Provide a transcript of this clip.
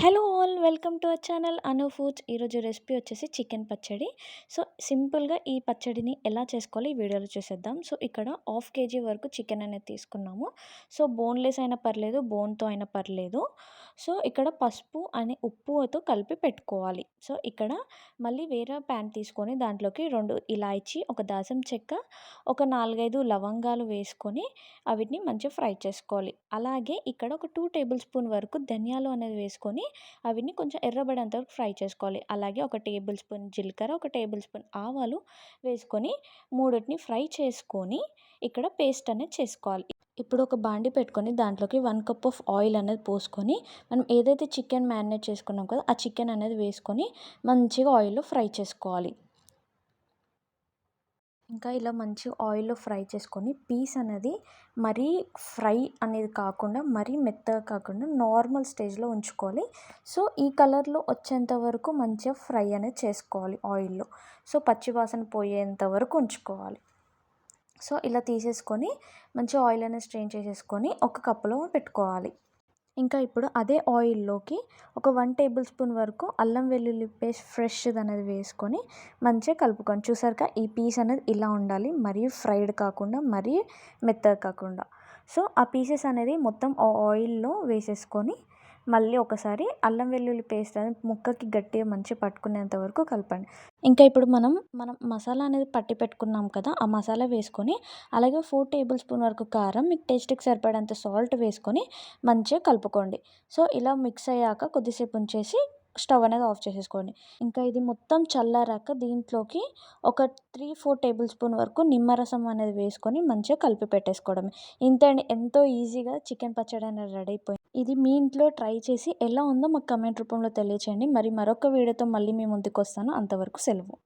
Hello all welcome to our channel Anu foods. ఈరోజు recipe వచ్చేసి chicken పచ్చడి. So సింపుల్గా ఈ పచ్చడిని ఎలా చేసుకోవాలో ఈ వీడియోలో చూసేద్దాం. సో ఇక్కడ హాఫ్ కేజీ వరకు చికెన్ అనేది తీసుకున్నాము. సో బోన్లెస్ అయినా పర్లేదు, బోన్తో అయినా పర్లేదు. సో ఇక్కడ పసుపు అని ఉప్పుతో కలిపి పెట్టుకోవాలి. సో ఇక్కడ మళ్ళీ వేరే ప్యాన్ తీసుకొని దాంట్లోకి 2 ఇలాచీ, ఒక దాసం చెక్క, ఒక 4-5 లవంగాలు వేసుకొని వీటిని మంచిగా ఫ్రై చేసుకోవాలి. అలాగే ఇక్కడ ఒక 2 టేబుల్ స్పూన్ వరకు ధనియాలు అనేది వేసుకొని అవిని కొంచెం ఎర్రబడేంత వరకు ఫ్రై చేసుకోవాలి. అలాగే ఒక టేబుల్ స్పూన్ జీలకర్ర, ఒక టేబుల్ స్పూన్ ఆవాలు వేసుకొని మూడిటిని ఫ్రై చేసుకొని ఇక్కడ పేస్ట్ అనేది చేసుకోవాలి. ఇప్పుడు ఒక బాండి పెట్టుకొని దాంట్లోకి 1 కప్ ఆఫ్ ఆయిల్ అనేది పోసుకొని మనం ఏదైతే చికెన్ మ్యారినేట్ చేసుకున్నాం కదా ఆ చికెన్ అనేది వేసుకొని మంచిగా ఆయిల్లో ఫ్రై చేసుకోవాలి. ఇంకా ఇలా మంచి ఆయిల్‌లో ఫ్రై చేసుకొని పీస్ అనేది మరీ ఫ్రై అనేది కాకుండా, మరీ మెత్తగా కాకుండా నార్మల్ స్టేజ్‌లో ఉంచుకోవాలి. సో, ఈ కలర్‌లో వచ్చేంత వరకు మంచిగా ఫ్రై అనేది చేసుకోవాలి ఆయిల్‌లో. సో, పచ్చి వాసన పోయేంత వరకు ఉంచుకోవాలి. సో, ఇలా తీసేసుకొని మంచిగా ఆయిల్ అనేది స్ట్రెయిన్ చేసేసుకొని ఒక కప్పులో పెట్టుకోవాలి. ఇంకా ఇప్పుడు అదే ఆయిల్‌లోకి ఒక 1 టేబుల్ స్పూన్ వరకు అల్లం వెల్లుల్లి పేస్ట్ ఫ్రెష్‌ది అనేది వేసుకొని మంచిగా కలుపుకోండి. చూసారుగా ఈ పీస్ అనేది ఇలా ఉండాలి. మరీ ఫ్రైడ్ కాకుండా, మరీ మెత్తగా కాకుండా. సో, ఆ పీసెస్ అనేది మొత్తం ఆయిల్‌లో వేసేసుకొని మళ్ళీ ఒకసారి అల్లం వెల్లుల్లి పేస్ట్ అనేది ముక్కకి గట్టిగా మంచిగా పట్టుకునేంత వరకు కలపండి. ఇంకా ఇప్పుడు మనం మసాలా అనేది పట్టి పెట్టుకున్నాం కదా! ఆ మసాలా వేసుకొని అలాగే 4 టేబుల్ స్పూన్ వరకు కారం, మీకు టేస్ట్‌కి సరిపడేంత సాల్ట్ వేసుకొని మంచిగా కలుపుకోండి. సో, ఇలా మిక్స్ అయ్యాక కొద్దిసేపు ఉంచేసి స్టవ్ అనేది ఆఫ్ చేసేసుకోండి. ఇంకా ఇది మొత్తం చల్లారాక దీంట్లోకి ఒక 3-4 టేబుల్ స్పూన్ వరకు నిమ్మరసం అనేది వేసుకొని మంచిగా కలిపి పెట్టేసుకోవడమే. ఇంతే అండి. ఎంతో ఈజీగా చికెన్ పచ్చడి అనేది రెడీ అయిపోయింది. ఇది మీ ఇంట్లో ట్రై చేసి ఎలా ఉందో మాకు కామెంట్ రూపంలో తెలియచేయండి. మరి మరొక వీడియోతో మళ్ళీ మీ ముందుకు వస్తాను. అంతవరకు సెలవు.